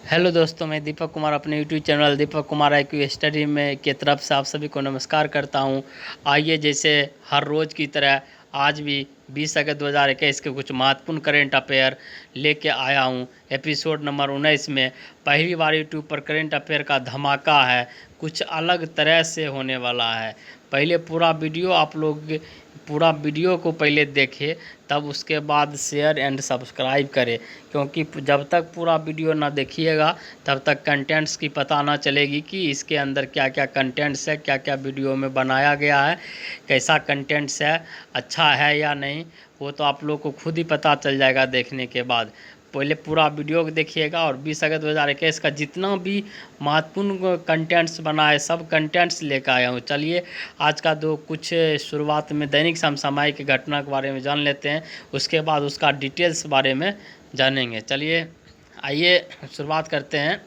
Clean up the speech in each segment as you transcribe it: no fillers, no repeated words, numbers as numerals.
Hello दोस्तों, मैं दीपक कुमार अपने YouTube channel Deepak Kumar IQ study में की तरफ से आप सभी को नमस्कार करता हूं। आइए जैसे हर रोज़ की तरह आज भी 20 अगस्त 2021 के कुछ महत्वपूर्ण करेंट अफेयर लेके आया हूं। एपिसोड नंबर 19 में पहली बार यूट्यूब पर करेंट अफेयर का धमाका है, कुछ अलग तरह से होने वाला है। पहले पूरा वीडियो को पहले देखें, तब उसके बाद शेयर एंड सब्सक्राइब करें, क्योंकि जब तक पूरा वीडियो ना देखिएगा तब तक कंटेंट्स की पता ना चलेगी कि इसके अंदर क्या क्या कंटेंट्स है, क्या क्या वीडियो में बनाया गया है, कैसा कंटेंट्स है, अच्छा है या नहीं। वो तो आप लोग को खुद ही पता चल जाएगा देखने के बाद। पहले पूरा वीडियो को देखिएगा और 20 अगस्त 2021 का जितना भी महत्वपूर्ण कंटेंट्स बना है सब कंटेंट्स लेकर आया हूँ। चलिए आज का कुछ शुरुआत में दैनिक समसामयिक घटना के बारे में जान लेते हैं, उसके बाद उसका डिटेल्स बारे में जानेंगे। चलिए आइए शुरुआत करते हैं।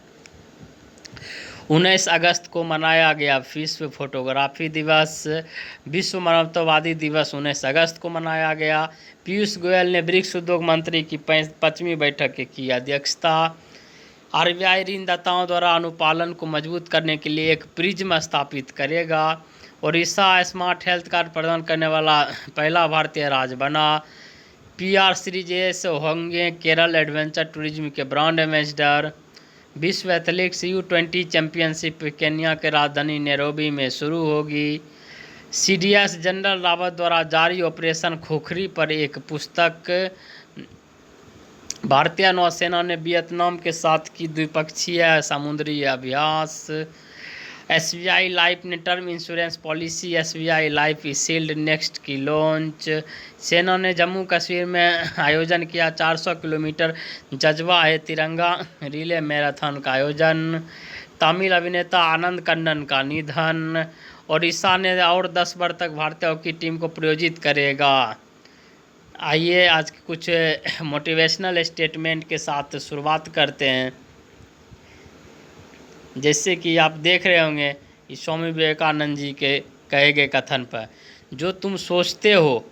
19 अगस्त को मनाया गया विश्व फोटोग्राफी दिवस। विश्व मानवतावादी दिवस 19 अगस्त को मनाया गया। पीयूष गोयल ने ब्रिक्स उद्योग मंत्री की 5वीं बैठक की अध्यक्षता। RBI ऋणदाताओं द्वारा अनुपालन को मजबूत करने के लिए एक प्रिज्म स्थापित करेगा। ओडिशा स्मार्ट हेल्थ कार्ड प्रदान करने वाला पहला भारतीय राज्य बना। PR सीरीज होंगे केरल एडवेंचर टूरिज्म के ब्रांड एम्बेसडर। विश्व एथलेटिक्स U20 चैंपियनशिप केन्या के राजधानी नैरोबी में शुरू होगी। CDS जनरल रावत द्वारा जारी ऑपरेशन खोखरी पर एक पुस्तक। भारतीय नौसेना ने वियतनाम के साथ की द्विपक्षीय समुद्री अभ्यास। SBI लाइफ ने term insurance policy SBI life shield next की लॉन्च। सेना ने जम्मू कश्मीर में आयोजन किया 400 किलोमीटर जज्बा है तिरंगा रिले मैराथन का आयोजन। तमिल अभिनेता आनंद कन्नन का निधन। ओडिशा ने और 10 वर्ष तक भारतीय हॉकी टीम को प्रायोजित करेगा। आइए आज के कुछ मोटिवेशनल स्टेटमेंट के साथ शुरुआत करते हैं। जैसे कि आप देख रहे होंगे स्वामी विवेकानंद जी के कहे गए कथन पर, जो तुम सोचते हो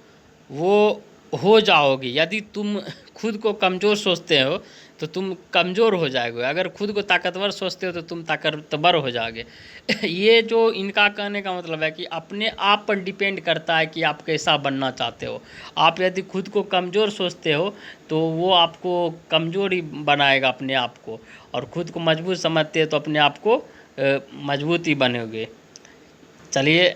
वो हो जाओगे। यदि तुम खुद को कमज़ोर सोचते हो तो तुम कमज़ोर हो जाओगे, अगर खुद को ताकतवर सोचते हो तो तुम ताकतवर हो जाओगे। ये जो इनका कहने का मतलब है कि अपने आप पर डिपेंड करता है कि आप कैसा बनना चाहते हो। आप यदि खुद को कमज़ोर सोचते हो तो वो आपको कमज़ोर ही बनाएगा अपने आप को, और ख़ुद को मजबूत समझते हैं तो अपने आप को मजबूत ही बनेंगे। चलिए,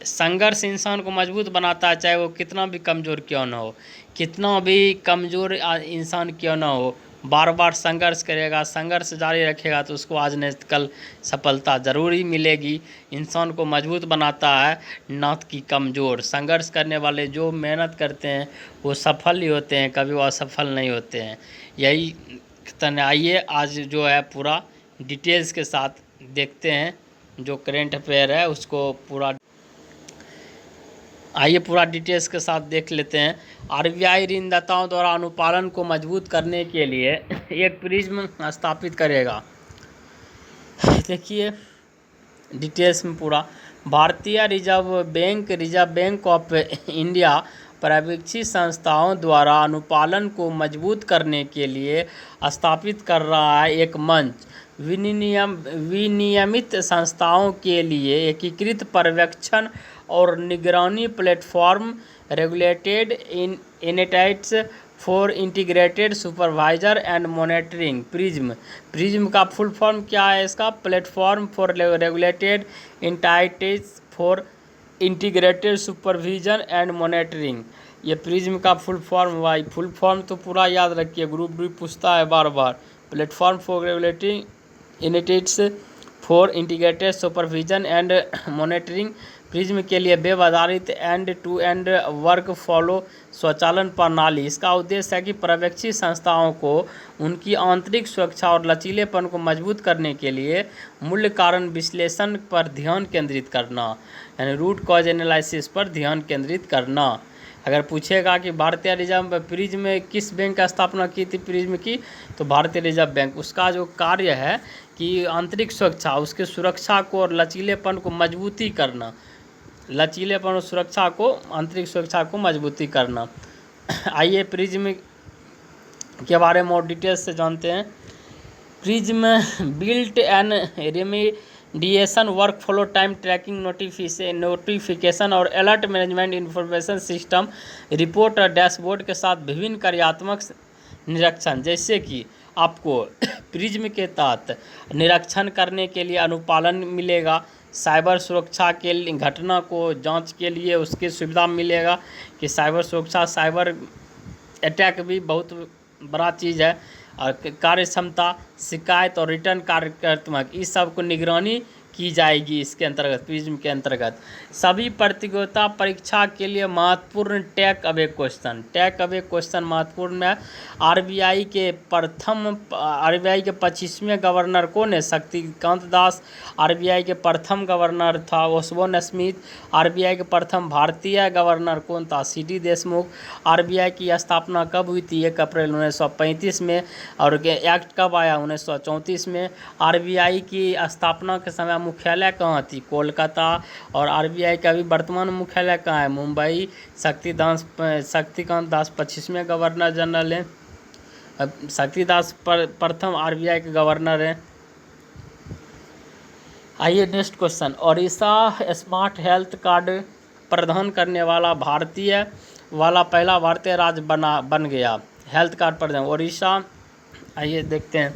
संघर्ष इंसान को मजबूत बनाता है, चाहे वो कितना भी कमज़ोर क्यों ना हो, कितना भी कमज़ोर इंसान क्यों ना हो, बार बार संघर्ष करेगा, संघर्ष जारी रखेगा तो उसको आज नहीं कल सफलता ज़रूर ही मिलेगी। इंसान को मजबूत बनाता है, ना कि कमज़ोर। संघर्ष करने वाले जो मेहनत करते हैं वो सफल ही होते हैं, कभी वो असफल नहीं होते हैं। यही आइए आज जो है पूरा डिटेल्स के साथ देखते हैं, जो करेंट अफेयर है उसको पूरा आइए पूरा डिटेल्स के साथ देख लेते हैं। RBI ऋणदाताओं द्वारा अनुपालन को मजबूत करने के लिए एक प्रिज्म स्थापित करेगा। देखिए डिटेल्स में पूरा, भारतीय रिजर्व बैंक ऑफ इंडिया पर्यवेक्षी संस्थाओं द्वारा अनुपालन को मजबूत करने के लिए स्थापित कर रहा है एक मंच। विनियमित संस्थाओं के लिए एकीकृत पर्यवेक्षण और निगरानी platform, regulated entities for integrated supervisor and monitoring. PRISM का फुल फॉर्म क्या है इसका? Platform for regulated entities for integrated supervision and monitoring. ये प्रिज्म का फुल फॉर्म हुआ। फुल फॉर्म तो पूरा याद रखिए, ग्रुप भी पूछता है बार बार। Platform for regulating entities for integrated supervision and monitoring. PRISM के लिए वेब आधारित end to end work flow स्वचालन प्रणाली। इसका उद्देश्य है कि पर्यवेक्षी संस्थाओं को उनकी आंतरिक सुरक्षा और लचीलेपन को मजबूत करने के लिए मूल्य कारण विश्लेषण पर ध्यान केंद्रित करना, यानी रूट कॉज एनालिसिस पर ध्यान केंद्रित करना। अगर पूछेगा कि भारतीय रिजर्व प्रिज्म किस बैंक का स्थापना की थी प्रिज्म की, तो भारतीय रिजर्व बैंक। उसका जो कार्य है कि आंतरिक सुरक्षा, उसके सुरक्षा को और लचीलेपन को मजबूती करना, लचीलेपन और सुरक्षा को, आंतरिक सुरक्षा को मजबूती करना। आइए प्रिज्म के बारे में और डिटेल्स से जानते हैं। Prism built in remediation workflow, time tracking, notification और alert management information system, report और डैशबोर्ड के साथ विभिन्न कार्यात्मक निरीक्षण, जैसे कि आपको प्रिज्म के तहत निरीक्षण करने के लिए अनुपालन मिलेगा, साइबर सुरक्षा के लिए घटना को जांच के लिए उसकी सुविधा मिलेगा कि साइबर सुरक्षा, साइबर अटैक भी बहुत बड़ा चीज़ है, और कार्य क्षमता, शिकायत और रिटर्न कार्यात्मक, इस सब को निगरानी की जाएगी इसके अंतर्गत, प्रिज्म के अंतर्गत। सभी प्रतियोगिता परीक्षा के लिए महत्वपूर्ण टैक अवे क्वेश्चन महत्वपूर्ण है। आरबीआई के 25वें गवर्नर कौन है? शक्तिकांत दास। आरबीआई के प्रथम गवर्नर था ओसबोर्न स्मिथ। आरबीआई के प्रथम भारतीय गवर्नर कौन था? सीडी देशमुख। आरबीआई की स्थापना कब हुई थी? 1 अप्रैल 1935 में। और एक्ट कब आया? 1934 में। आरबीआई की स्थापना के समय मुख्यालय कहाँ थी? कोलकाता। और आरबीआई का अभी वर्तमान मुख्यालय कहाँ है? मुंबई। शक्तिकांत दास 25वें गवर्नर जनरल हैं। शक्तिदास प्रथम आरबीआई के गवर्नर हैं। आइए next question. Odisha smart health card प्रदान करने वाला पहला भारतीय राज्य बन गया। हेल्थ कार्ड प्रदान ओडिशा। आइए देखते हैं।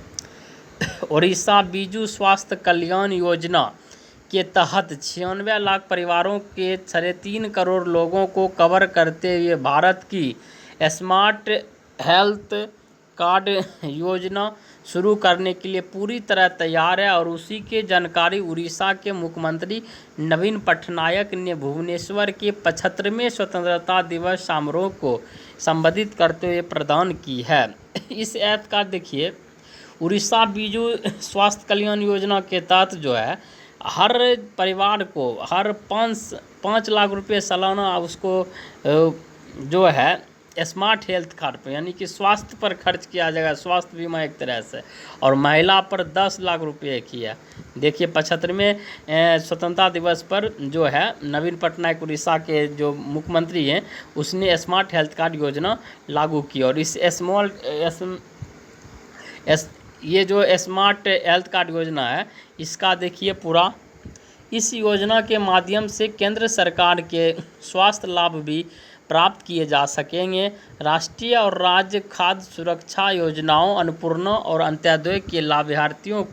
ओडिशा बीजू स्वास्थ्य कल्याण योजना के तहत 96 लाख परिवारों के 3.5 करोड़ लोगों को कवर करते हुए भारत की स्मार्ट हेल्थ कार्ड योजना शुरू करने के लिए पूरी तरह तैयार है। और उसी की जानकारी उड़ीसा के मुख्यमंत्री नवीन पटनायक ने भुवनेश्वर के 75वें स्वतंत्रता दिवस समारोह को संबोधित करते हुए प्रदान की है। इस ऐप का देखिए, उड़ीसा बीजू स्वास्थ्य कल्याण योजना के तहत जो है हर परिवार को हर 5 लाख रुपये सालाना उसको जो है स्मार्ट हेल्थ कार्ड पर, यानी कि स्वास्थ्य पर खर्च किया जाएगा, स्वास्थ्य बीमा एक तरह से। और महिला पर 10 लाख रुपये की है। देखिए 75वें स्वतंत्रता दिवस पर जो है नवीन पटनायक उड़ीसा के जो मुख्यमंत्री हैं उसने स्मार्ट हेल्थ कार्ड योजना लागू की। और इस ये जो स्मार्ट हेल्थ कार्ड योजना है इसका देखिए पूरा, इस योजना के माध्यम से केंद्र सरकार के स्वास्थ्य लाभ भी प्राप्त किए जा सकेंगे। राष्ट्रीय और राज्य खाद्य सुरक्षा योजनाओं अन्नपूर्णा और अंत्योदय के लाभार्थियों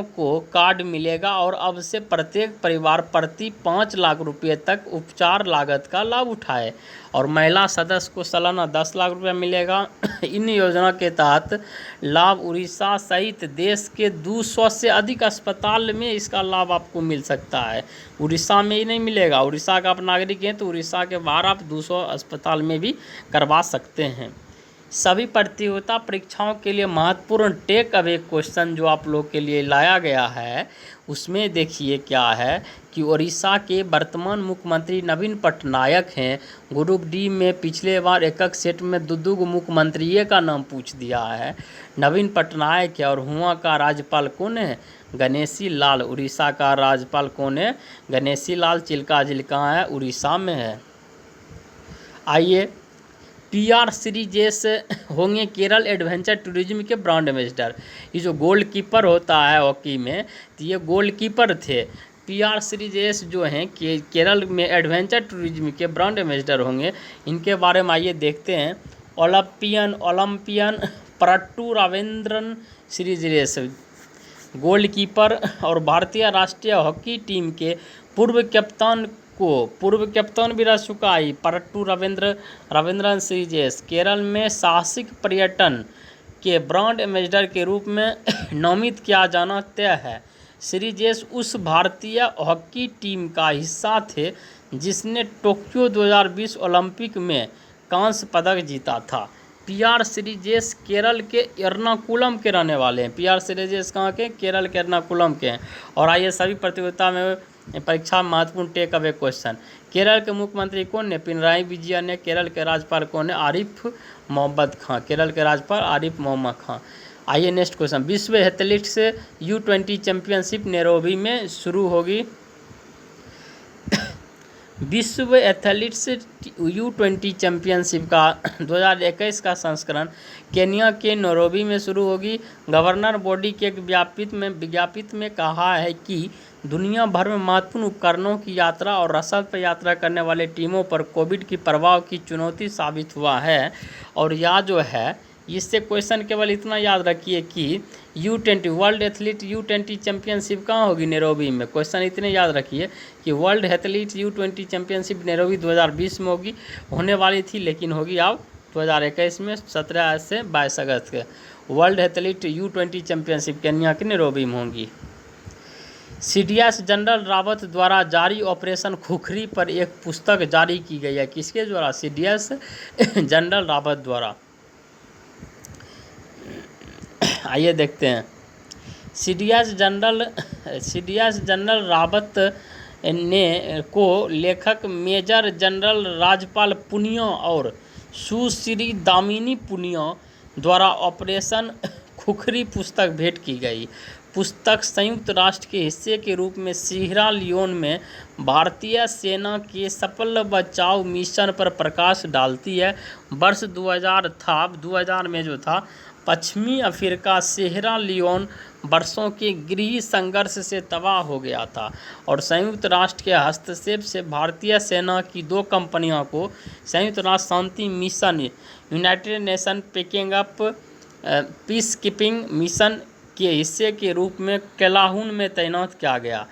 को कार्ड मिलेगा। और अब से प्रत्येक परिवार प्रति 5 लाख रुपये तक उपचार लागत का लाभ उठाए। और महिला सदस्य को सालाना 10 लाख रुपये मिलेगा। इन योजना के तहत लाभ उड़ीसा सहित देश के 200 से अधिक अस्पताल में इसका लाभ आपको मिल सकता है। उड़ीसा में ही नहीं मिलेगा, उड़ीसा का आप नागरिक हैं तो उड़ीसा के बाहर आप 200 अस्पताल में भी करवा सकते हैं। सभी प्रतियोगिता परीक्षाओं के लिए महत्वपूर्ण टेक अवे क्वेश्चन जो आप लोग के लिए लाया गया है उसमें देखिए क्या है कि उड़ीसा के वर्तमान मुख्यमंत्री नवीन पटनायक हैं। ग्रुप डी में पिछले बार एक सेट में दो मुख्यमंत्री का नाम पूछ दिया है। नवीन पटनायक है। और हुआ का राज्यपाल कौन है? गणेशी लाल। उड़ीसा का राज्यपाल कौन है? गणेशी लाल। चिल्का जिला कहाँ है? उड़ीसा में है। आइए, PR सीरीजेस होंगे केरल एडवेंचर टूरिज्म के ब्रांड एम्बेसडर। ये जो गोलकीपर होता है हॉकी में, तो ये गोलकीपर थे। PR सीरीजेस जो हैं केरल में एडवेंचर टूरिज्म के ब्रांड एम्बेसडर होंगे। इनके बारे में आइए देखते हैं। ओलंपियन पट्टू रविंद्रन सीरीजेस गोलकीपर और भारतीय राष्ट्रीय हॉकी टीम के पूर्व कैप्टन भी रह चुका है। पट्टू रविंद्रन सीरीजेस केरल में साहसिक पर्यटन के ब्रांड एम्बेसडर के रूप में नामित किया जाना तय है। सीरीजेस उस भारतीय हॉकी टीम का हिस्सा थे जिसने टोक्यो 2020 ओलंपिक में कांस्य पदक जीता था। PR सीरीजेस केरल के एर्नाकुलम के रहने वाले हैं। PR सीरीजेस कहाँ के? केरल के एर्नाकुलम के हैं। और आइए सभी प्रतियोगिता में परीक्षा में महत्वपूर्ण टेक अवे क्वेश्चन। केरल के मुख्यमंत्री कौन है? पिनराई विजयन है। केरल के राज्यपाल कौन है? आरिफ मोहम्मद खां। केरल के राज्यपाल आरिफ मोहम्मद खां। आइए नेक्स्ट क्वेश्चन। विश्व एथलेटिक्स U20 चैंपियनशिप नैरोबी में शुरू होगी। विश्व एथलीट्स U20 चैंपियनशिप का 2021 का संस्करण केन्या के नैरोबी में शुरू होगी। गवर्नर बॉडी के एक विज्ञप्ति में कहा है कि दुनिया भर में महत्वपूर्ण उपकरणों की यात्रा और रसद पर यात्रा करने वाले टीमों पर कोविड की प्रभाव की चुनौती साबित हुआ है। और यह जो है, इससे क्वेश्चन केवल इतना याद रखिए कि U20 world athlete U20 championship कहाँ होगी? नैरोबी में। क्वेश्चन इतने याद रखिए कि world athlete U20 championship Nairobi 2020 में होने वाली थी, लेकिन होगी अब 2021 में 17 से 22 अगस्त के। World athlete U20 championship Kenya के नैरोबी में होगी। CDS जनरल रावत द्वारा जारी ऑपरेशन खुखरी पर एक पुस्तक जारी की गई है। किसके द्वारा? CDS जनरल रावत द्वारा। आइए देखते हैं। CDS जनरल रावत ने को लेखक मेजर जनरल राजपाल पुनिया और सुश्री दामिनी पुनिया द्वारा ऑपरेशन खुखरी पुस्तक भेंट की गई। पुस्तक संयुक्त राष्ट्र के हिस्से के रूप में सीरा लियोन में भारतीय सेना के सफल बचाव मिशन पर प्रकाश डालती है। वर्ष 2000 में जो था, पश्चिमी अफ्रीका सीरा लियोन वर्षों के गृह संघर्ष से तबाह हो गया था और संयुक्त राष्ट्र के हस्तक्षेप से भारतीय सेना की 2 कंपनियों को संयुक्त राष्ट्र शांति mission united nation picking up peacekeeping mission के हिस्से के रूप में केलाहून में तैनात किया गया।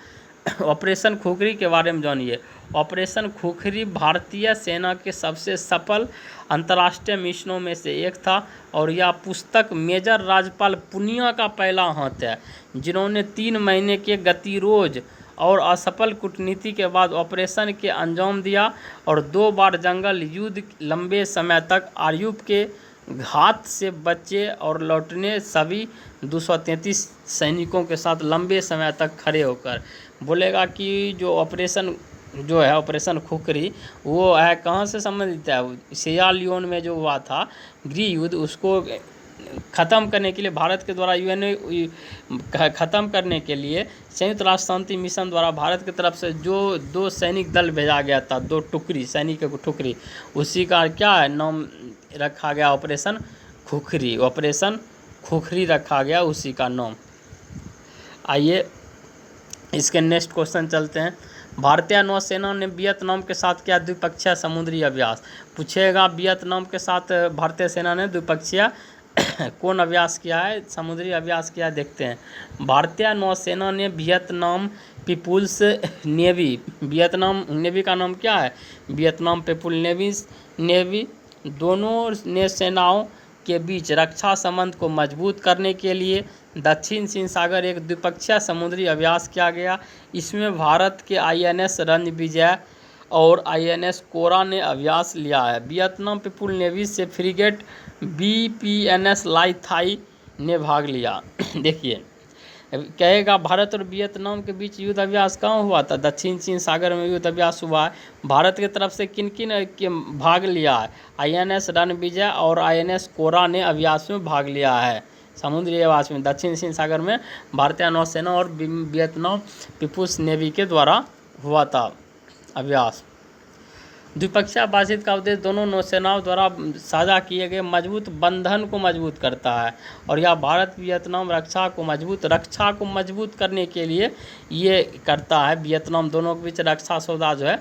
ऑपरेशन खुखरी के बारे में जानिए। ऑपरेशन खुखरी भारतीय सेना के सबसे सफल अंतर्राष्ट्रीय मिशनों में से एक था और यह पुस्तक मेजर राजपाल पुनिया का पहला हाथ है, जिन्होंने 3 महीने के गतिरोध और असफल कूटनीति के बाद ऑपरेशन के अंजाम दिया और 2 बार जंगल युद्ध, लंबे समय तक आयुब के घात से बचे और लौटने सभी 233 सैनिकों के साथ लंबे समय तक खड़े होकर। बोलेगा कि जो ऑपरेशन जो है, ऑपरेशन खुखरी, वो है कहाँ से संबंधित है? सीरा लियोन में जो हुआ था गृह युद्ध, उसको ख़त्म करने के लिए भारत के द्वारा ख़त्म करने के लिए संयुक्त राष्ट्र शांति मिशन द्वारा भारत की तरफ से जो 2 सैनिक दल भेजा गया था, 2 टुकड़ी, सैनिक की टुकड़ी, उसी का क्या है नाम रखा गया? ऑपरेशन खुखरी। ऑपरेशन खुखरी रखा गया उसी का नाम। आइए इसके नेक्स्ट क्वेश्चन चलते हैं। भारतीय नौसेना ने वियतनाम के साथ किया द्विपक्षीय समुद्री अभ्यास। पूछेगा वियतनाम के साथ भारतीय सेना ने द्विपक्षीय कौन अभ्यास किया है? समुद्री अभ्यास किया। देखते हैं। भारतीय नौसेना ने Vietnam people's navy, Vietnam navy का नाम क्या है? वियतनाम पीपुल नेवी दोनों ने सेनाओं के बीच रक्षा संबंध को मजबूत करने के लिए दक्षिण चीन सागर एक द्विपक्षीय समुद्री अभ्यास किया गया। इसमें भारत के INS रणविजय और INS कोरा ने अभ्यास लिया है। वियतनाम पीपुल नेवी से फ्रिगेट BPNS लाई थाई ने भाग लिया। देखिए, कहेगा भारत और वियतनाम के बीच युद्ध अभ्यास कहाँ हुआ था? दक्षिण चीन सागर में युद्ध अभ्यास हुआ है। भारत की तरफ से किन किन भाग लिया है? INS रणविजय और INS कोरा ने अभ्यास में भाग लिया है, समुद्री अभ्यास में। दक्षिण चीन सागर में भारतीय नौसेना और वियतनाम पीपुल्स नेवी के द्वारा हुआ था अभ्यास। द्विपक्षीय बातचीत का उद्देश्य दोनों नौसेनाओं द्वारा साझा किए गए मजबूत बंधन को मजबूत करता है और यह भारत वियतनाम रक्षा को मजबूत करने के लिए ये करता है। वियतनाम दोनों के बीच रक्षा सौदा जो है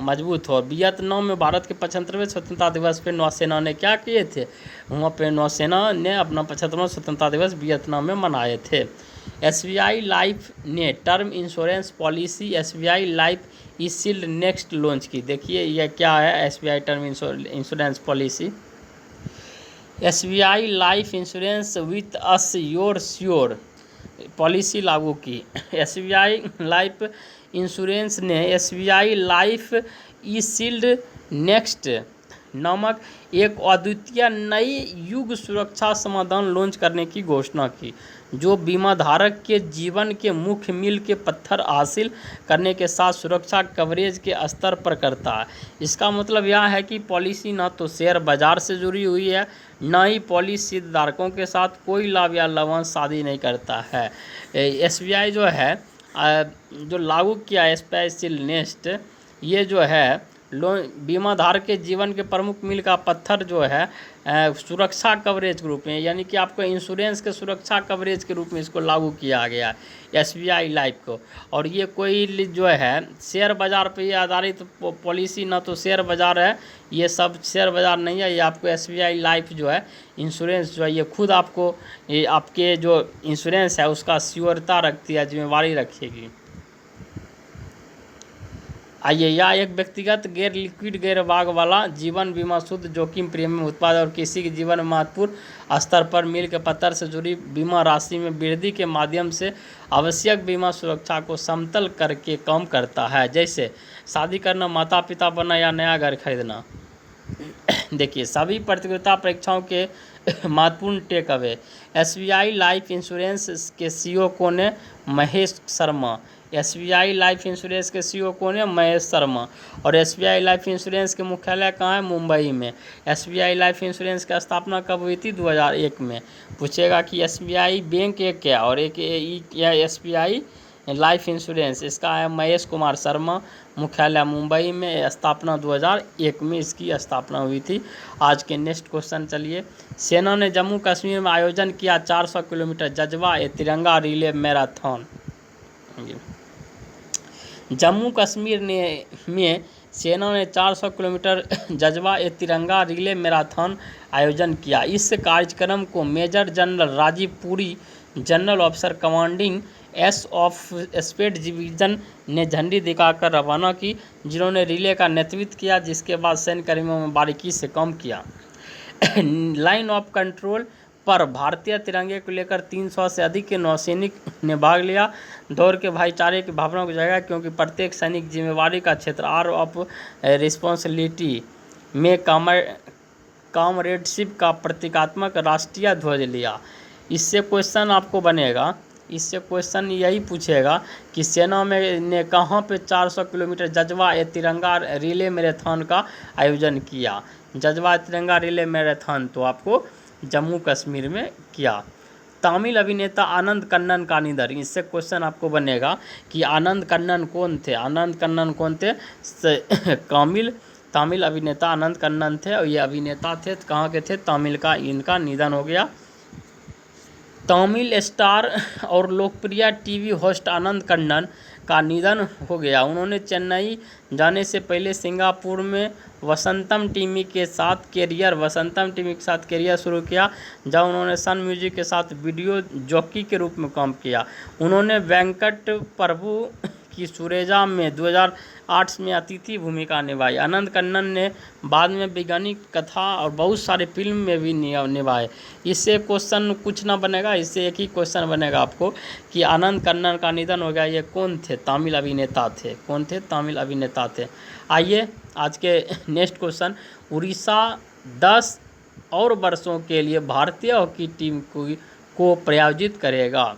मजबूत हो। वियतनाम में भारत के 75वें स्वतंत्रता दिवस पर नौसेना ने क्या किए थे? वहाँ पे नौसेना ने अपना 75वां स्वतंत्रता दिवस वियतनाम में मनाए थे। SBI लाइफ ने term insurance policy SBI life e shield next launch की। देखिए यह क्या है? SBI term insurance policy. SBI life insurance with us your sure policy लागू की। SBI लाइफ इंश्योरेंस ने SBI लाइफ ई-शील्ड नेक्स्ट नामक एक अद्वितीय नई युग सुरक्षा समाधान लॉन्च करने की घोषणा की, जो बीमाधारक के जीवन के मुख्य मील के पत्थर हासिल करने के साथ सुरक्षा कवरेज के स्तर पर करता है। इसका मतलब यह है कि पॉलिसी न तो शेयर बाजार से जुड़ी हुई है, न ही पॉलिसी धारकों के साथ कोई लाभ या लाभांश शादी नहीं करता है। SBI जो है जो लागू किया SBI शील्ड नेक्स्ट ये जो है लोन बीमा धारक के जीवन के प्रमुख मील का पत्थर जो है सुरक्षा कवरेज के रूप में, यानी कि आपको इंश्योरेंस के सुरक्षा कवरेज के रूप में इसको लागू किया गया है एसबीआई लाइफ को। और ये कोई जो है शेयर बाज़ार पे ये आधारित पॉलिसी, ना तो शेयर बाज़ार है, ये सब शेयर बाज़ार नहीं है। ये आपको एसबीआई लाइफ जो है इंश्योरेंस जो है ये खुद आपको ये आपके जो इंश्योरेंस है उसका श्योरता रखती है, जिम्मेवारी रखेगी। आइए, यह एक व्यक्तिगत गैर लिक्विड गैर भाग वाला जीवन बीमा शुद्ध जोखिम प्रीमियम उत्पाद और किसी के जीवन में महत्वपूर्ण स्तर पर मील के पत्थर से जुड़ी बीमा राशि में वृद्धि के माध्यम से आवश्यक बीमा सुरक्षा को समतल करके कम करता है, जैसे शादी करना, माता पिता बनना या नया घर खरीदना। देखिए, सभी प्रतियोगिता परीक्षाओं के महत्वपूर्ण take away. SBI life insurance के सीईओ कौन है? Mahesh Sharma. SBI life insurance के सीईओ कौन है? महेश शर्मा। और एसबीआई लाइफ इंश्योरेंस के मुख्यालय कहाँ है? मुंबई में। एसबीआई लाइफ इंश्योरेंस की स्थापना कब हुई थी? 2001 में। पूछेगा कि एसबीआई बैंक एक क्या और एक या एसबीआई लाइफ इंश्योरेंस, इसका है महेश कुमार शर्मा, मुख्यालय मुंबई में, स्थापना 2001 में इसकी स्थापना हुई थी। आज के नेक्स्ट क्वेश्चन चलिए। सेना ने जम्मू कश्मीर में आयोजन किया 400 किलोमीटर जज्बा ए तिरंगा रिले मैराथन। जम्मू कश्मीर में सेना ने 400 किलोमीटर जज्बा ए तिरंगा रिले मैराथन आयोजन किया। इस कार्यक्रम को major general Rajeev Puri, general officer commanding ace of spade division ने झंडी दिखाकर रवाना की, जिन्होंने रिले का नेतृत्व किया, जिसके बाद सैन्य कर्मियों में बारीकी से काम किया। लाइन ऑफ कंट्रोल पर भारतीय तिरंगे को लेकर 300 से अधिक के नौसैनिक ने भाग लिया। दौड़ के भाईचारे की भावना को जगाया, क्योंकि प्रत्येक सैनिक जिम्मेवारी का क्षेत्र आर ऑफ रिस्पॉन्सिबिलिटी में कामरेडशिप का प्रतीकात्मक राष्ट्रीय ध्वज लिया। इससे क्वेश्चन आपको बनेगा, इससे क्वेश्चन यही पूछेगा कि सेना में ने कहाँ पे 400 किलोमीटर जज्बा ए तिरंगा रिले मैराथन का आयोजन किया? जज्बा तिरंगा रिले मैराथन तो आपको जम्मू कश्मीर में किया। तमिल अभिनेता आनंद कन्नन का निधन, इससे क्वेश्चन आपको बनेगा कि आनंद कन्नन कौन थे? आनंद कन्नन कौन थे? तमिल अभिनेता आनंद कन्नन थे, और ये अभिनेता थे, कहाँ के थे? तमिल का। इनका निधन हो गया। तमिल स्टार और लोकप्रिय टीवी होस्ट आनंद कन्नन का निधन हो गया। उन्होंने चेन्नई जाने से पहले सिंगापुर में वसंतम टीवी के साथ कैरियर शुरू किया, जहाँ उन्होंने सन म्यूजिक के साथ वीडियो जॉकी के रूप में काम किया। उन्होंने वेंकट प्रभु की सुरेजा में 2008 में अतिथि भूमिका निभाई। आनंद कन्नन ने बाद में वैज्ञानिक कथा और बहुत सारे फिल्म में भी निभाए। इससे क्वेश्चन कुछ ना बनेगा, इससे एक ही क्वेश्चन बनेगा आपको कि आनंद कन्नन का निधन हो गया, ये कौन थे? तमिल अभिनेता थे। कौन थे? तमिल अभिनेता थे। आइए आज के नेक्स्ट क्वेश्चन। उड़ीसा 10 और वर्षों के लिए भारतीय हॉकी टीम को प्रायोजित करेगा।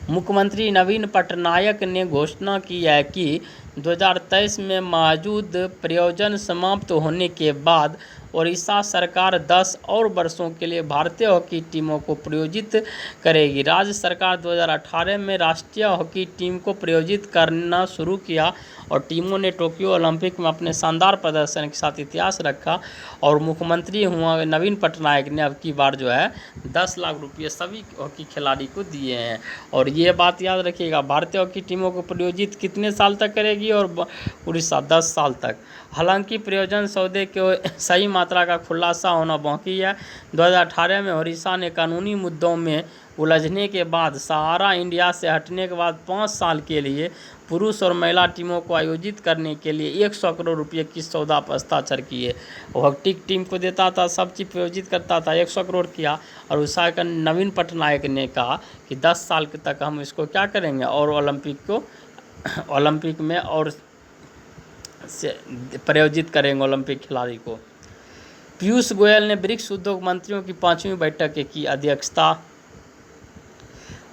मुख्यमंत्री नवीन पटनायक ने घोषणा की है कि 2023 में मौजूद प्रायोजन समाप्त होने के बाद ओडिशा सरकार 10 और वर्षों के लिए भारतीय हॉकी टीमों को प्रायोजित करेगी। राज्य सरकार 2018 में राष्ट्रीय हॉकी टीम को प्रायोजित करना शुरू किया और टीमों ने टोक्यो ओलंपिक में अपने शानदार प्रदर्शन के साथ इतिहास रखा। और मुख्यमंत्री हुआ नवीन पटनायक ने अब की बार जो है 10 लाख रुपये सभी हॉकी खिलाड़ी को दिए हैं। और ये बात याद रखिएगा, भारतीय हॉकी टीमों को प्रायोजित कितने साल तक करेगी? और उड़ीसा 10 साल तक। हालांकि प्रायोजन सौदे के सही मात्रा का खुलासा होना बाकी है। 2018 में ओडिशा ने कानूनी मुद्दों में उलझने के बाद सहारा इंडिया से हटने के बाद 5 साल के लिए पुरुष और महिला टीमों को आयोजित करने के लिए 100 करोड़ रुपये की सौदा पर हस्ताक्षर किए। हॉकी टीम को देता था, सब चीज़ प्रायोजित करता था, 100 करोड़ किया। और उस नवीन पटनायक ने कहा कि 10 साल तक हम इसको क्या करेंगे और ओलंपिक में और से प्रायोजित करेंगे ओलंपिक खिलाड़ी को। पीयूष गोयल ने ब्रिक्स उद्योग मंत्रियों की 5वीं बैठक की अध्यक्षता।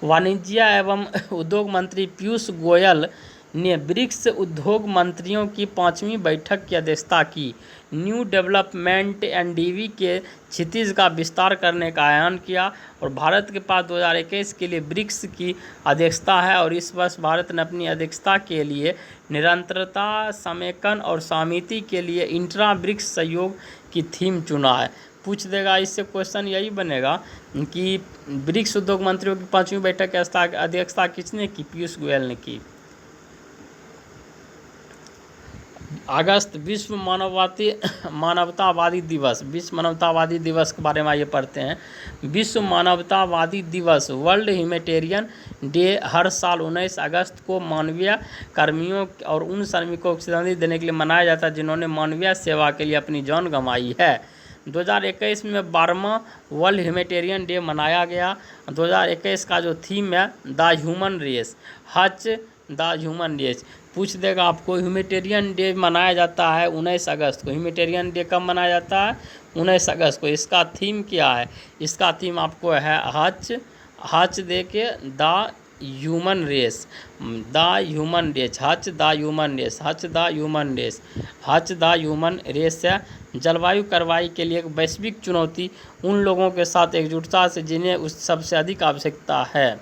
वाणिज्य एवं उद्योग मंत्री पीयूष गोयल ने ब्रिक्स उद्योग मंत्रियों की 5वीं बैठक की अध्यक्षता की। न्यू डेवलपमेंट एनडीबी के क्षितिज का विस्तार करने का ऐलान किया और भारत के पास 2021 के लिए ब्रिक्स की अध्यक्षता है और इस वर्ष भारत ने अपनी अध्यक्षता के लिए निरंतरता, समेकन और समिति के लिए इंट्रा ब्रिक्स सहयोग की थीम चुना है। पूछ देगा, इससे क्वेश्चन यही बनेगा कि ब्रिक्स उद्योग मंत्रियों की 5वीं बैठक की अध्यक्षता किसने की? पीयूष गोयल ने की। अगस्त विश्व मानवतावादी दिवस। विश्व मानवतावादी दिवस के बारे में ये पढ़ते हैं। विश्व मानवतावादी दिवस वर्ल्ड ह्यूमैनिटेरियन डे हर साल 19 अगस्त को मानवीय कर्मियों और उन श्रमिकों को श्रद्धांजलि देने के लिए मनाया जाता है जिन्होंने मानवीय सेवा के लिए अपनी जान गंवाई है। 2021 में 12वां वर्ल्ड ह्यूमैनिटेरियन डे मनाया गया। 2021 का जो थीम है the human race, the human race. पूछ देगा आपको, ह्यूमैनिटेरियन डे मनाया जाता है 19 अगस्त को। ह्यूमैनिटेरियन डे कब मनाया जाता है? 19 अगस्त को। इसका थीम क्या है? इसका थीम आपको है हच दे के the human race, the human race, हच द ह्यूमन रेस, हच द ह्यूमन रेस, हच द ह्यूमन रेस है। जलवायु कार्रवाई के लिए एक वैश्विक चुनौती उन लोगों के साथ एकजुटता से जिन्हें उस सबसे अधिक आवश्यकता है।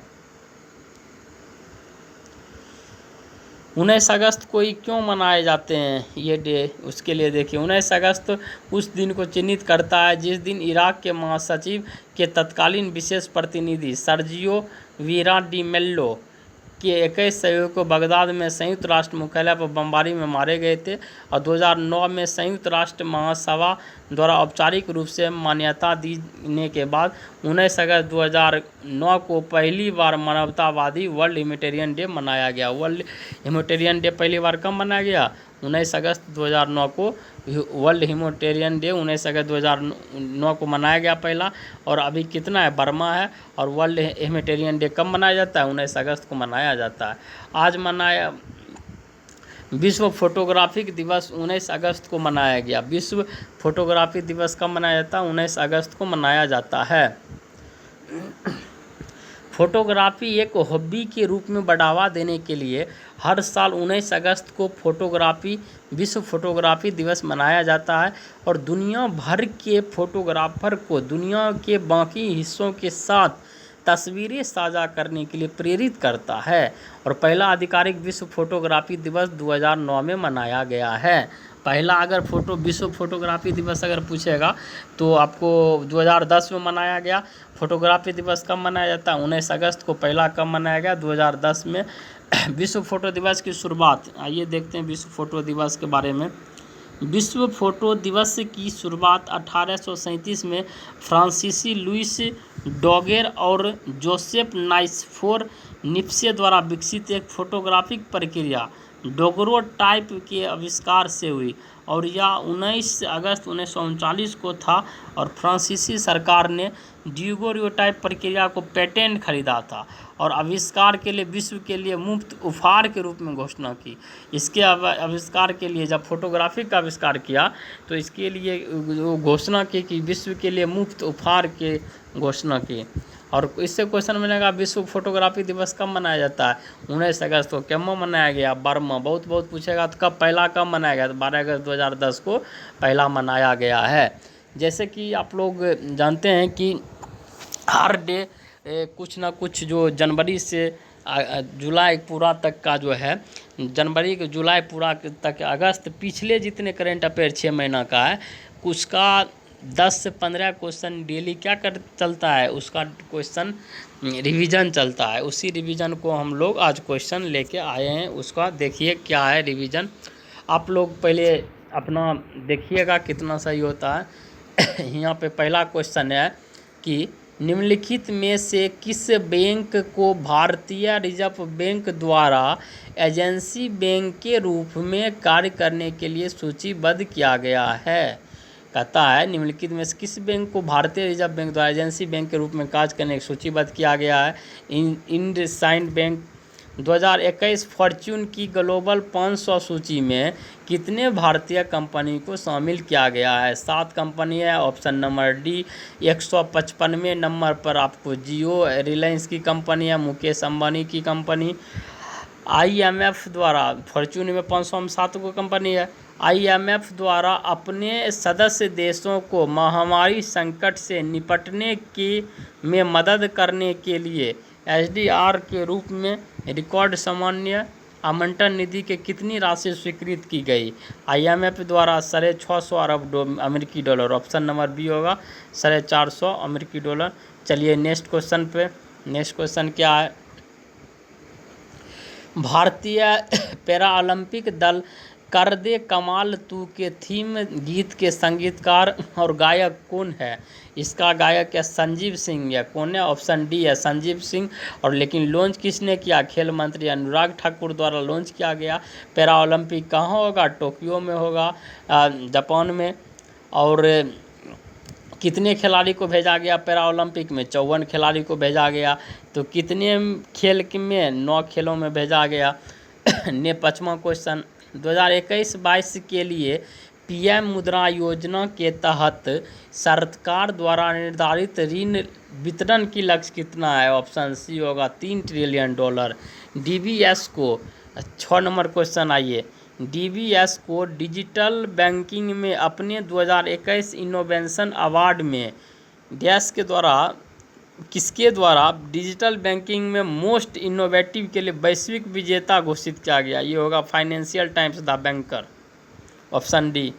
19 अगस्त को ही क्यों मनाए जाते हैं ये डे? उसके लिए देखिए, 19 अगस्त उस दिन को चिन्हित करता है जिस दिन इराक के महासचिव के तत्कालीन विशेष प्रतिनिधि सर्जियो वीरा डी मेल्लो के 21 सहयोगी को बगदाद में संयुक्त राष्ट्र मुख्यालय पर बमबारी में मारे गए थे और 2009 में संयुक्त राष्ट्र महासभा द्वारा औपचारिक रूप से मान्यता देने के बाद 19 अगस्त 2009 को पहली बार मानवतावादी वर्ल्ड ह्यूमैनिटेरियन डे मनाया गया। वर्ल्ड ह्यूमैनिटेरियन डे पहली बार कब मनाया गया? 19 अगस्त 2009 को वर्ल्ड ह्यूमैनिटेरियन डे 19 अगस्त 2009 को मनाया गया पहला। और अभी कितना है? 12वां है। और वर्ल्ड ह्यूमैनिटेरियन डे कब मनाया जाता है? 19 अगस्त को मनाया जाता है। आज मनाया विश्व फोटोग्राफी दिवस 19 अगस्त को मनाया गया। विश्व फोटोग्राफी दिवस कब मनाया जाता है? 19 अगस्त को मनाया जाता है। फोटोग्राफी एक हॉबी के रूप में बढ़ावा देने के लिए हर साल 19 अगस्त को विश्व फोटोग्राफी दिवस मनाया जाता है और दुनिया भर के फोटोग्राफर को दुनिया के बाकी हिस्सों के साथ तस्वीरें साझा करने के लिए प्रेरित करता है। और पहला आधिकारिक विश्व फोटोग्राफी दिवस 2009 में मनाया गया है। पहला अगर विश्व फोटोग्राफी दिवस अगर पूछेगा तो आपको 2010 में मनाया गया। फोटोग्राफी दिवस कब मनाया जाता है? 19 अगस्त को पहला कब मनाया गया? 2010 में। विश्व फोटो दिवस की शुरुआत, आइए देखते हैं विश्व फोटो दिवस के बारे में। विश्व फोटो दिवस की शुरुआत 1837 में फ्रांसीसी लुइस डॉगेर और जोसेफ नाइसफोर निप्से द्वारा विकसित एक फोटोग्राफिक प्रक्रिया डोगरोटाइप के आविष्कार से हुई और यह 19 अगस्त 1939 को था और फ्रांसीसी सरकार ने ड्यूगोरियोटाइप प्रक्रिया को पेटेंट खरीदा था और आविष्कार के लिए विश्व के लिए मुफ्त उपहार के रूप में घोषणा की। इसके आविष्कार के लिए जब फोटोग्राफी का आविष्कार किया तो इसके लिए घोषणा की कि विश्व के लिए मुफ्त उपहार के घोषणा की। और इससे क्वेश्चन मिलेगा विश्व फोटोग्राफी दिवस कब मनाया जाता है? 19 अगस्त को। क्यों मनाया गया? 12वां। बहुत पूछेगा तो कब मनाया गया? तो 12 अगस्त 2010 को पहला मनाया गया है। जैसे कि आप लोग जानते हैं कि हर डे कुछ ना कुछ जो जनवरी से जुलाई पूरा तक का जो है, जनवरी के जुलाई पूरा तक अगस्त पिछले जितने करंट अफेयर 6 महीना का है उसका 10 से 15 क्वेश्चन डेली क्या चलता है? उसका क्वेश्चन रिवीजन चलता है। उसी रिवीजन को हम लोग आज क्वेश्चन लेके आए हैं। उसका देखिए क्या है रिवीजन। आप लोग पहले अपना देखिएगा कितना सही होता है। यहाँ पे पहला क्वेश्चन है कि निम्नलिखित में से किस बैंक को भारतीय रिजर्व बैंक द्वारा एजेंसी बैंक के रूप में कार्य करने के लिए सूचीबद्ध किया गया है? कहता है निम्नलिखित में से किस बैंक को भारतीय रिजर्व बैंक द्वारा एजेंसी बैंक के रूप में कार्य करने की सूचीबद्ध किया गया है? इंडसइंड बैंक। 2021 फॉर्च्यून की ग्लोबल 500 सूची में कितने भारतीय कंपनी को शामिल किया गया है? 7 कंपनी है। Option number D. 155वें नंबर पर आपको जियो रिलायंस की कंपनी है, मुकेश अंबानी की कंपनी। IMF द्वारा, फॉर्च्यून में 500 में 7 गो कंपनी है। IMF द्वारा अपने सदस्य देशों को महामारी संकट से निपटने में मदद करने के लिए SDR के रूप में रिकॉर्ड सामान्य आवंटन निधि के कितनी राशि स्वीकृत की गई? IMF द्वारा 650 अरब अमेरिकी डॉलर। ऑप्शन नंबर बी होगा 450 अमेरिकी डॉलर। चलिए नेक्स्ट क्वेश्चन पे। नेक्स्ट क्वेश्चन क्या है? भारतीय पैरा ओलंपिक दल कर दे कमाल तू के थीम गीत के संगीतकार और गायक कौन है? इसका गायक है संजीव सिंह है। कौन है? ऑप्शन डी है संजीव सिंह। और लेकिन लॉन्च किसने किया? खेल मंत्री अनुराग ठाकुर द्वारा लॉन्च किया गया। पैरा ओलंपिक कहाँ होगा? टोक्यो में होगा, जापान में। और कितने खिलाड़ी को भेजा गया पैरा ओलंपिक में? 54 खिलाड़ी को भेजा गया। तो कितने खेल में? 9 खेलों में भेजा गया। ने 5वां क्वेश्चन, 2021-22 के लिए PM मुद्रा योजना के तहत सरकार द्वारा निर्धारित ऋण वितरण की लक्ष्य कितना है? ऑप्शन सी होगा 3 ट्रिलियन डॉलर। DBS को 6 नंबर क्वेश्चन आइए। DBS को डिजिटल बैंकिंग में अपने 2021 इनोवेशन अवार्ड में डैश के द्वारा, किसके द्वारा डिजिटल बैंकिंग में मोस्ट इनोवेटिव के लिए वैश्विक विजेता घोषित किया गया? ये होगा financial times the banker. Option D.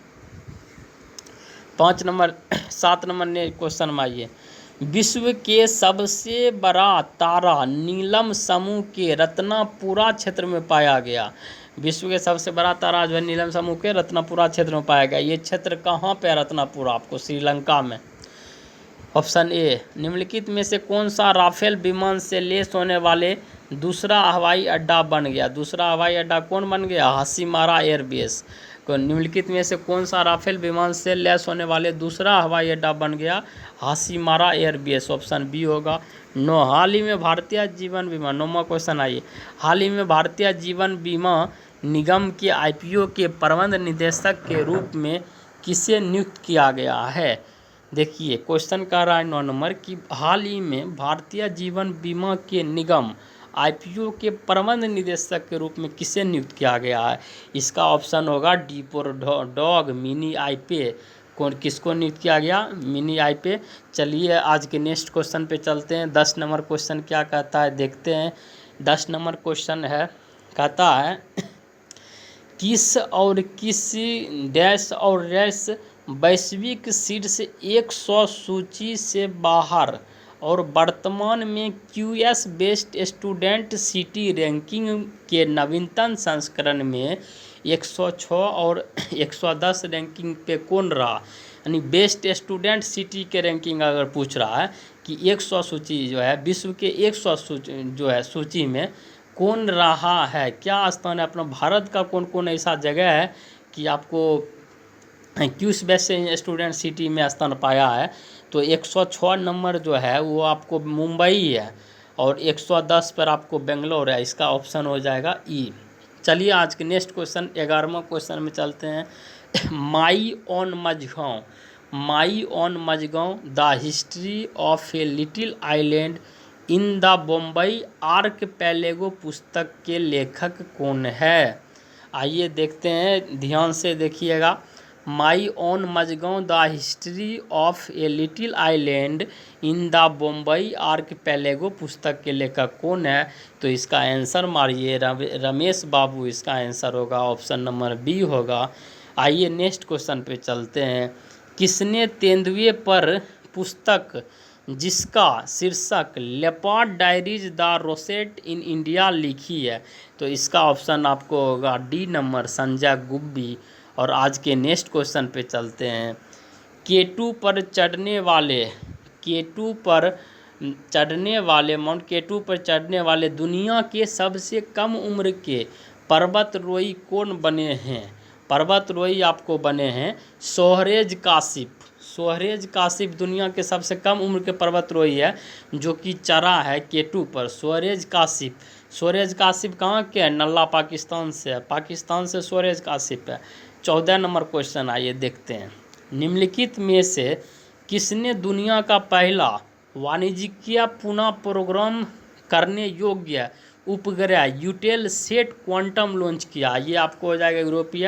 7 number ने क्वेश्चन में आइए। विश्व के सबसे बड़ा तारा नीलम समूह के रत्नापुरा क्षेत्र में पाया गया। विश्व के सबसे बड़ा तारा जो है नीलम समूह के रत्नापुरा क्षेत्र में पाया गया। ये क्षेत्र कहाँ पे है? रत्नापुरा आपको श्रीलंका में। Option A. निम्नलिखित में से कौन सा राफेल विमान से लैस होने वाले दूसरा हवाई अड्डा बन गया? दूसरा हवाई अड्डा कौन बन गया? हाशिमारा एयरबेस। तो निम्नलिखित में से कौन सा राफेल विमान से लैस होने वाले दूसरा हवाई अड्डा बन गया? हाशिमारा एयरबेस। ऑप्शन बी होगा 9। हाल ही में भारतीय जीवन बीमा, 9वां क्वेश्चन आइए। हाल ही में भारतीय जीवन बीमा निगम के IPO के प्रबंध निदेशक के रूप में किसे नियुक्त किया गया है? देखिए क्वेश्चन कह रहा है 9 नंबर की हाल ही में भारतीय जीवन बीमा के निगम IPO के प्रबंध निदेशक के रूप में किसे नियुक्त किया गया है? इसका ऑप्शन होगा D for dog mini IPA। कौन किसको नियुक्त किया गया? Mini IPA। चलिए आज के नेक्स्ट क्वेश्चन पे चलते हैं। 10 नंबर क्वेश्चन क्या कहता है देखते हैं। 10 नंबर क्वेश्चन है, कहता है किस और किस डैश और रैश वैश्विक शीर्ष 100 सूची से बाहर और वर्तमान में QS best student city ranking के नवीनतम संस्करण में 106 और 110 रैंकिंग पे कौन रहा? यानी बेस्ट स्टूडेंट सिटी के रैंकिंग अगर पूछ रहा है कि 100 सूची जो है विश्व के 100 सूची जो है सूची में कौन रहा है, क्या स्थान है? अपना भारत का कौन कौन ऐसा जगह है कि आपको क्यूस बेस्ट स्टूडेंट सिटी में स्थान पाया है? तो 106 नंबर जो है वो आपको मुंबई है और 110 पर आपको बेंगलोर है। इसका ऑप्शन हो जाएगा ई। चलिए आज के नेक्स्ट क्वेश्चन 11वां क्वेश्चन में चलते हैं। My on Mazgaon, my on Mazgaon the history of a little island in the Bombay archipelago पुस्तक के लेखक कौन है? आइए देखते हैं, ध्यान से देखिएगा। My on Mazgaon the history of a little island in the Bombay archipelago पुस्तक के लेखक कौन है? तो इसका आंसर मारिए रमेश बाबू। इसका आंसर होगा ऑप्शन नंबर बी होगा। आइए नेक्स्ट क्वेश्चन पे चलते हैं। किसने तेंदुए पर पुस्तक जिसका शीर्षक leopard diaries the rosette in India लिखी है? तो इसका ऑप्शन आपको होगा डी नंबर संजय गुब्बी। और आज के नेक्स्ट क्वेश्चन पे चलते हैं। K2 पर चढ़ने वाले माउंट K2 पर चढ़ने वाले दुनिया के सबसे कम उम्र के पर्वतारोही कौन बने हैं? पर्वतारोही आपको बने हैं सोहरेज काशिफ। सोहरेज काशिफ दुनिया के सबसे कम उम्र के पर्वतारोही है जो कि चढ़ा है K2 पर। सोहरेज काशिफ कहाँ के है? नल्ला पाकिस्तान से है। पाकिस्तान से सोहरेज काशिफ है। 14 नंबर क्वेश्चन आइए देखते हैं। निम्नलिखित में से किसने दुनिया का पहला वाणिज्यिक पुनः प्रोग्राम करने योग्य उपग्रह यूटेल सेट क्वांटम लॉन्च किया। ये आपको हो जाएगा यूरोपीय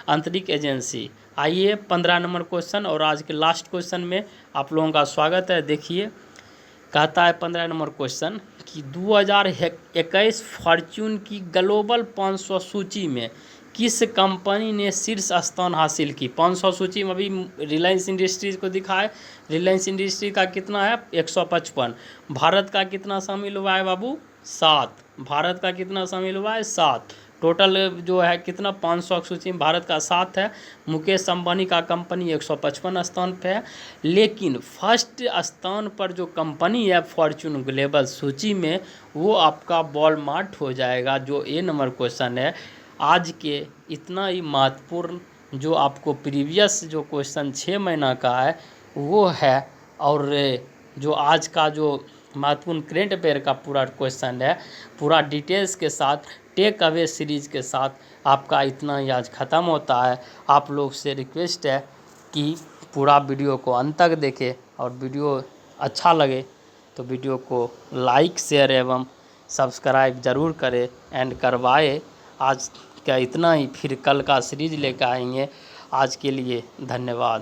अंतरिक्ष एजेंसी। आइए 15 नंबर क्वेश्चन और आज के लास्ट क्वेश्चन में आप लोगों का स्वागत है। देखिए कहता है 15 नंबर क्वेश्चन कि 2021 फॉर्च्यून की ग्लोबल 500 सूची में किस कंपनी ने शीर्ष स्थान हासिल की। 500 सूची में अभी रिलायंस इंडस्ट्रीज को दिखा है। रिलायंस इंडस्ट्री का कितना है 155। भारत का कितना शामिल हुआ है बाबू 7। भारत का कितना शामिल हुआ है 7। टोटल जो है कितना 500 सूची में भारत का 7 है। मुकेश अंबानी का कंपनी 155 स्थान पे है। लेकिन फर्स्ट स्थान पर जो कंपनी है फॉर्च्यून ग्लोबल सूची में वो आपका वॉलमार्ट हो जाएगा। जो ए नंबर क्वेश्चन है आज के इतना ही महत्वपूर्ण जो आपको प्रीवियस जो क्वेश्चन 6 महीना का है वो है, और जो आज का जो महत्वपूर्ण करेंट अफेयर का पूरा क्वेश्चन है पूरा डिटेल्स के साथ टेक अवे सीरीज के साथ आपका इतना ही आज ख़त्म होता है। आप लोग से रिक्वेस्ट है कि पूरा वीडियो को अंत तक देखें और वीडियो अच्छा लगे तो वीडियो को लाइक शेयर एवं सब्सक्राइब ज़रूर करें एंड करवाए। आज का इतना ही, फिर कल का सीरीज लेकर आएंगे। आज के लिए धन्यवाद।